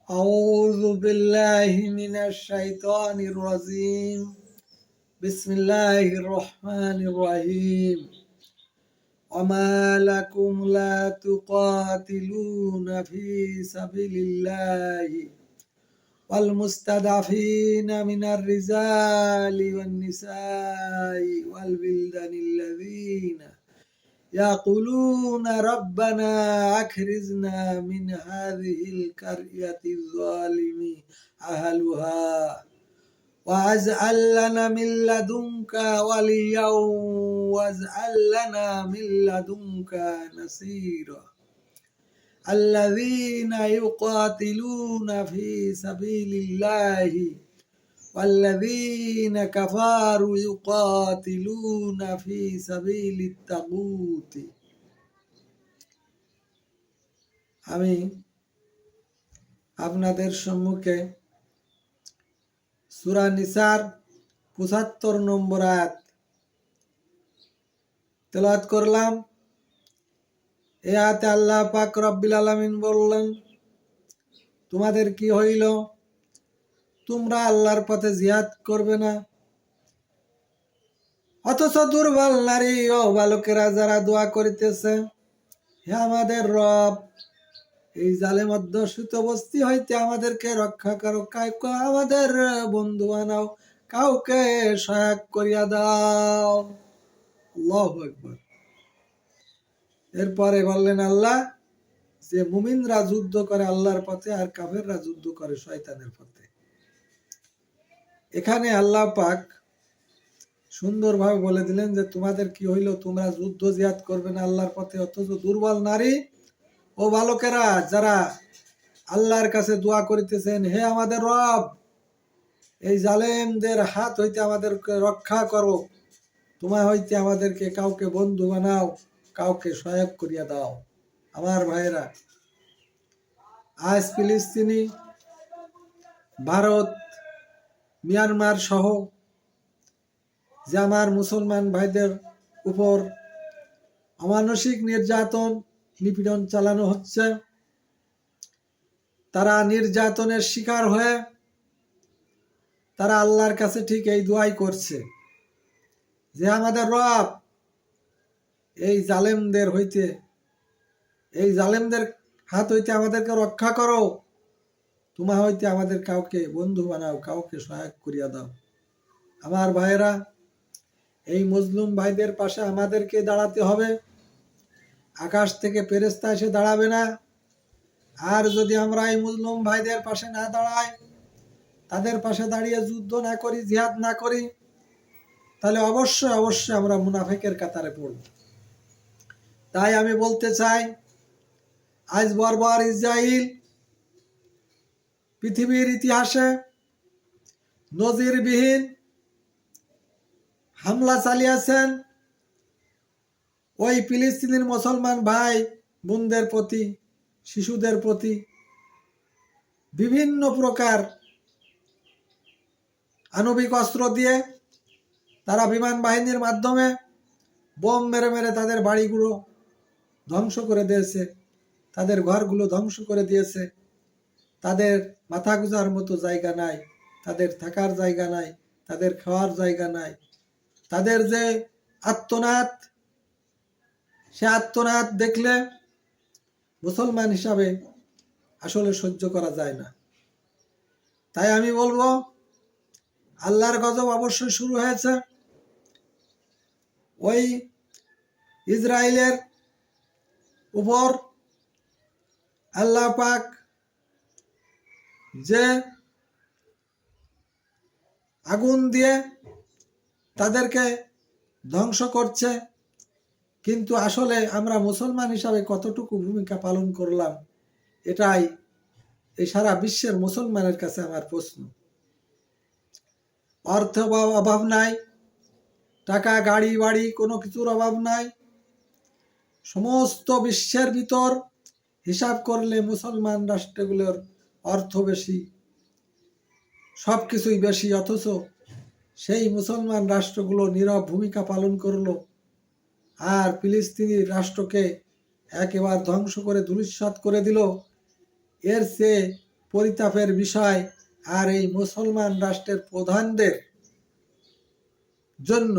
أعوذ بالله من الشيطان الرجيم. بسم الله الرحمن الرحيم. وما لكم لا تقاتلون في سبيل الله والمستضعفين من الرجال والنساء والولدان الذين يقولون ربنا أخرجنا من هذه القرية الظالم أهلها واجعل لنا من لدنك وليا واجعل لنا من لدنك نصيرا. الذين يقاتلون في سبيل الله والذين كفروا يقاتلون في سبيل الطاغوت. আমি আপনাদের সম্মুখে সূরা নিসার ৭৫ নম্বর আয়াত তেলাওয়াত করলাম। এই আয়াতে আল্লাহ পাক রব্বুল আলামিন বললেন, তোমাদের কি হইল? তোমরা আল্লাহর পথে জিহাদ করবে না, অথচ দুর্বল নারী ও বালকেরা যারা দোয়া করিতেছে, হে আমাদের রব, এই জালেম অধ্যুষিত বস্তি হইতে আমাদেরকে রক্ষা করো, কাউকে আমাদের বন্ধু বানাও, কাউকে সহায়ক করিয়া দাও। আল্লাহু আকবার। এরপরে বললেন আল্লাহ, যে মুমিনরা যুদ্ধ করে আল্লাহর পথে আর কাফেররা যুদ্ধ করে শয়তানের পথে। এখানে আল্লাহ পাক সুন্দরভাবে বলে দিলেন যে তোমাদের কি হইল, তোমরা যুদ্ধ জিহাদ করবে না আল্লাহর পথে, অথচ দুর্বল নারী ও বালকেরা যারা আল্লাহর কাছে দোয়া করিতেছেন, হে আমাদের রব, এই জালেমদের হাত হইতে আমাদেরকে রক্ষা করো, তোমার হইতে আমাদেরকে কাউকে বন্ধু বানাও, কাউকে সহায়ক করিয়া দাও। আমার ভাইয়েরা, আজ ফিলিস্তিনি, ভারত, মিয়ানমার সহ যে আমার মুসলমান ভাইদের উপর অমানসিক নির্যাতন নিপীড়ন চালানো হচ্ছে, তারা নির্যাতনের শিকার হয়ে তারা আল্লাহর কাছে ঠিক এই দোয়াই করছে যে আমাদের রব, এই জালেমদের হইতে, এই জালেমদের হাত হইতে আমাদেরকে রক্ষা করো, তোমার হইতে আমাদের কাউকে বন্ধু বানাও, কাউকে সহায়ক করিয়া দাও। আমার ভাইয়েরা, এই মজলুম ভাইদের পাশে আমাদেরকে দাঁড়াতে হবে। আকাশ থেকে ফেরেশতা এসে দাঁড়াবে না। আর যদি আমরা এই মুসলিম ভাইদের পাশে না দাঁড়াই, তাদের পাশে দাঁড়িয়ে যুদ্ধ না করি, জিহাদ না করি, তাহলে অবশ্যই অবশ্যই আমরা মুনাফিকের কাতারে পড়ব। তাই আমি বলতে চাই, আজ বর্বর ইসরাইল পৃথিবীর ইতিহাসে নজিরবিহীন হামলা চালিয়েছেন ওই ফিলিস্তিনের মুসলমান ভাই বোনদের প্রতি, শিশুদের প্রতি। বিভিন্ন প্রকার আণবিক অস্ত্র দিয়ে তারা বিমান বাহিনীর মাধ্যমে বোম মেরে মেরে তাদের বাড়িগুলো ধ্বংস করে দিয়েছে, তাদের ঘরগুলো ধ্বংস করে দিয়েছে। তাদের মাথা গুঁজার মতো জায়গা নাই, তাদের থাকার জায়গা নাই, তাদের খাওয়ার জায়গা নাই। তাদের যে আত্মনাদ, সে আত্মনাদ দেখলে মুসলমান হিসাবে আসলে সহ্য করা যায় না। তাই আমি বলবো, আল্লাহর গজব অবশ্যই শুরু হয়েছে। ওই ইসরায়েলের উপর আল্লাহ পাক যে আগুন দিয়ে তাদেরকে ধ্বংস করছে, কিন্তু আসলে আমরা মুসলমান হিসাবে কতটুকু ভূমিকা পালন করলাম, এটাই এই সারা বিশ্বের মুসলমানের কাছে আমার প্রশ্ন। অর্থ অভাব নাই, টাকা গাড়ি বাড়ি কোনো কিছুর অভাব নাই। সমস্ত বিশ্বের ভিতর হিসাব করলে মুসলমান রাষ্ট্রগুলোর অর্থ বেশি, সব কিছুই বেশি, অথচ সেই মুসলমান রাষ্ট্রগুলো নীরব ভূমিকা পালন করলো আর ফিলিস্তিনি রাষ্ট্রকে একেবারে ধ্বংস করে ধূলিসাৎ করে দিল। এর চেয়ে পরিতাপের বিষয়। আর এই মুসলমান রাষ্ট্রের প্রধানদের জন্য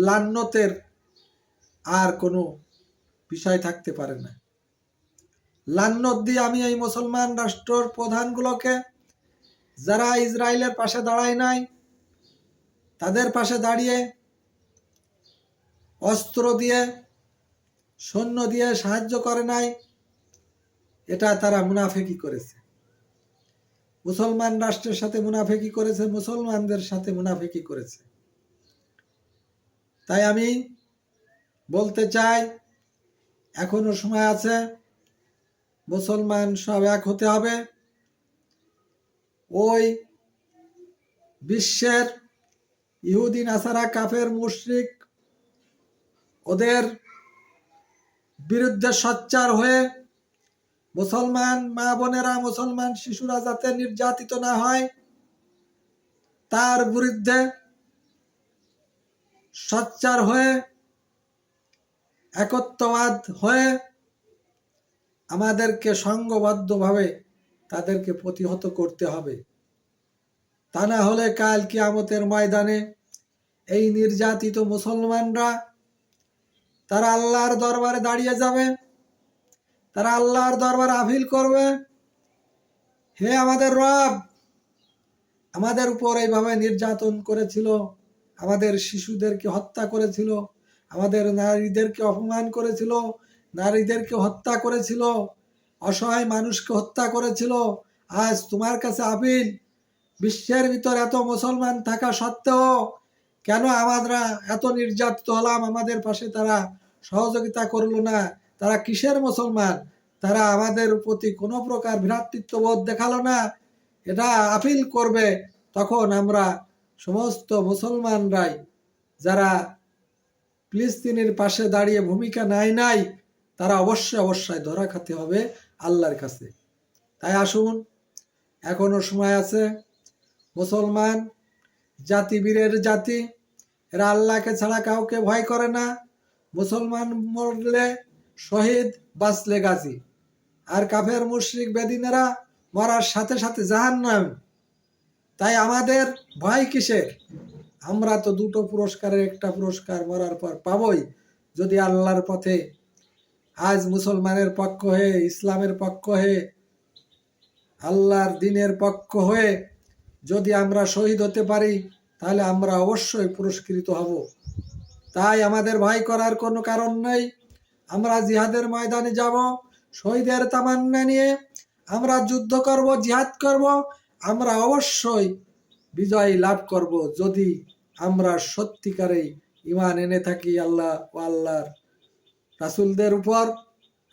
লান্নতের আর কোনো বিষয় থাকতে পারে না। লান্নত দিয়ে আমি এই মুসলমান রাষ্ট্রের প্রধানগুলোকে, যারা ইসরায়েলের পাশে দাঁড়ায় নাই, তাদের পাশে দাঁড়িয়ে অস্ত্র দিয়ে সৈন্য দিয়ে সাহায্য করে নাই, এটা তারা মুনাফিকি করেছে। মুসলমান রাষ্ট্রের সাথে মুনাফিকি করেছে, মুসলমানদের সাথে মুনাফিকি করেছে। তাই আমি বলতে চাই, এখনো সময় আছে, মুসলমান সব এক হতে হবে। ওই বিশ্বের ইহুদি নাসারা কাফের মুশরিক ওদের বিরুদ্ধে সোচ্চার হয়ে মুসলমান মা বোনেরা, মুসলমান শিশুরা যাতে নির্যাতিত না হয়, তার বিরুদ্ধে সোচ্চার হয়ে একত্ববাদ হয়ে আমাদেরকে সংঘবদ্ধভাবে তাদেরকে প্রতিহত করতে হবে। তা না হলে কাল কিয়ামতের ময়দানে এই নির্যাতিত মুসলমানরা তারা আল্লাহর দরবারে দাঁড়িয়ে যাবে, তারা আল্লাহর দরবারে আপিল করবে, হে আমাদের রব, আমাদের উপর এইভাবে নির্যাতন করেছিল, আমাদের শিশুদেরকে হত্যা করেছিল, আমাদের নারীদেরকে অপমান করেছিল, নারীদেরকে হত্যা করেছিল, অসহায় মানুষকে হত্যা করেছিল। আজ তোমার কাছে আপিল, বিশ্বের ভিতর এত মুসলমান থাকা সত্ত্বেও কেন আমরা এত নির্যাতিত হলাম? আমাদের পাশে তারা সহযোগিতা করলো না। তারা কিসের মুসলমান? তারা আমাদের প্রতি কোনো প্রকার ভ্রাতৃত্ববোধ দেখালো না। এটা আপিল করবে। তখন আমরা সমস্ত মুসলমানরাই যারা ফিলিস্তিনের পাশে দাঁড়িয়ে ভূমিকা নাই, তারা অবশ্যই ধরা খেতে হবে আল্লাহর কাছে। তাই আসুন, এখনো সময় আছে। মুসলমান জাতি বীরের জাতি, এরা আল্লাহকে ছাড়া কাউকে ভয় করে না। মুসলমান মরলে শহীদ, বাঁচলে গাজী। আর কাফের মুশরিক বেদিনেরা মরার সাথে সাথে জাহান্নাম। তাই আমাদের ভয় কিসের? আমরা তো দুটো পুরস্কারের একটা পুরস্কার মরার পর পাবই। যদি আল্লাহর পথে আজ মুসলমানের পক্ষ হয়ে, ইসলামের পক্ষ হয়ে, আল্লাহর দ্বীনের পক্ষ হয়ে যদি আমরা শহীদ হতে পারি, তাহলে আমরা অবশ্যই পুরস্কৃত হব। তাই আমাদের ভয় করার কোনো কারণ নেই। আমরা জিহাদের ময়দানে যাব, শহীদের তামান্না নিয়ে আমরা যুদ্ধ করব, জিহাদ করব। আমরা অবশ্যই বিজয় লাভ করব যদি আমরা সত্যিকারেই ঈমান এনে থাকি আল্লাহ ও আল্লাহর রাসূলদের উপর,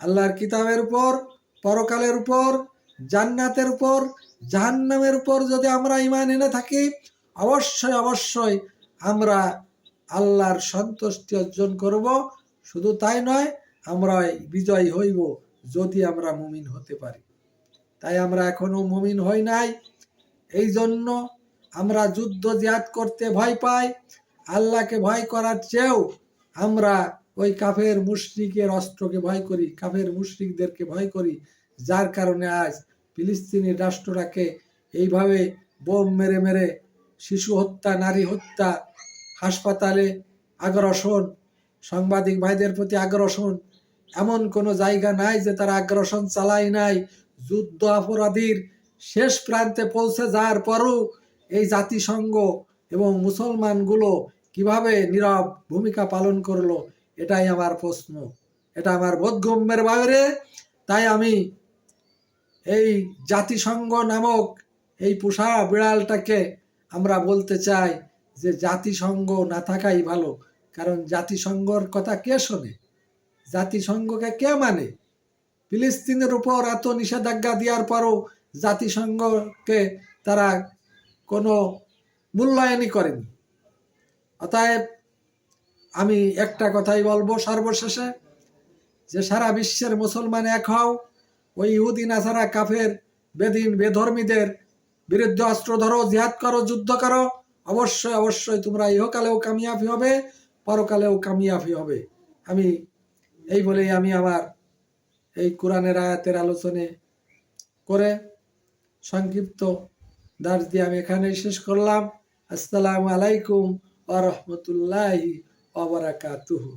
আল্লাহর কিতাবের উপর, পরকালের উপর, জান্নাতের উপর, জাহান্নামের উপর যদি আমরা ঈমান এনে থাকি, অবশ্যই আমরা আল্লাহর সন্তুষ্টি অর্জন করব। শুধু তাই নয়, আমরা বিজয়ী হইব যদি আমরা মুমিন হতে পারি। তাই আমরা এখনো মুমিন হই নাই, এই জন্য আমরা যুদ্ধ জিহাদ করতে ভয় পাই। আল্লাহকে ভয় করার চেয়েও আমরা ওই কাফের মুশরিকের অস্ত্রকে ভয় করি, কাফের মুশরিকদেরকে ভয় করি। যার কারণে আজ ফিলিস্তিনি রাষ্ট্রটাকে এইভাবে বোম মেরে মেরে শিশু হত্যা, নারী হত্যা, হাসপাতালে আগ্রাসন, সাংবাদিক ভাইদের প্রতি আগ্রাসন, এমন কোনো জায়গা নাই যে তারা আগ্রাসন চালায় নাই। যুদ্ধ অপরাধীর শেষ প্রান্তে পৌঁছে যাওয়ার পরও এই জাতিসংঘ এবং মুসলমানগুলো কিভাবে নীরব ভূমিকা পালন করলো, এটাই আমার প্রশ্ন। এটা আমার বোধগম্যের বাইরে। তাই আমি এই জাতিসংঘ নামক এই পোষা বিড়ালটাকে আমরা বলতে চাই যে জাতিসংঘ না থাকাই ভালো। কারণ জাতিসংঘর কথা কে শোনে? জাতিসংঘকে কে মানে? ফিলিস্তিনের উপর এত নিষেধাজ্ঞা দেওয়ার পরও জাতিসংঘকে তারা কোনো মূল্যায়নই করেনি। অতএব আমি একটা কথাই বলবো সর্বশেষে, যে সারা বিশ্বের মুসলমান এক হও, ওই ইহুদি নাসারা কাফের বেদিন বেধর্মীদের বিরুদ্ধে অস্ত্র ধরো, জিহাদ করো, যুদ্ধ করো। অবশ্যই তোমরা ইহকালেও কামিয়াবি হবে, পরকালেও কামিয়াবি হবে। আমি এই বলেই আমি আমার এই কোরআনের আয়াতের আলোচনা করে সংক্ষিপ্ত দার্স দিয়ে আমি এখানেই শেষ করলাম। আসসালামু আলাইকুম ওয়া রাহমাতুল্লাহি ওয়া বারাকাতুহু।